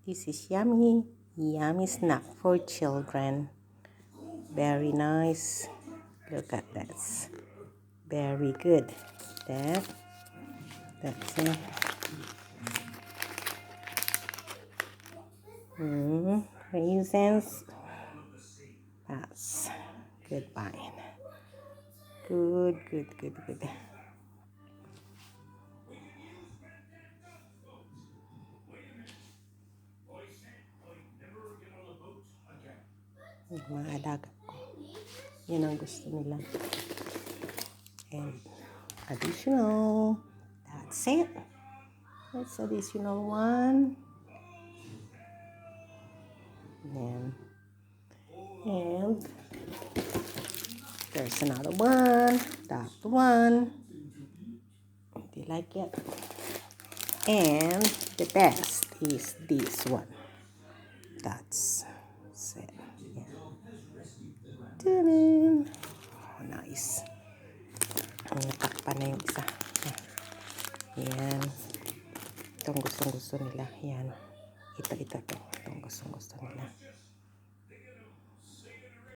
This is yummy, yummy snack for children. Very nice. Look at this. Very good. That's it. Raisins. That's good bite. Good. Yung mga alaga ko. Yan ang gusto nila. And additional. That's it. That's additional one. And there's another one. That one. Do you like it? And the best is this one. That's it. Yeah. Ta-da! Oh, nice. Natakpan na yung isa. Yan. Itong gustong-gusto nila. Yan. Ito. Itong gustong-gusto nila.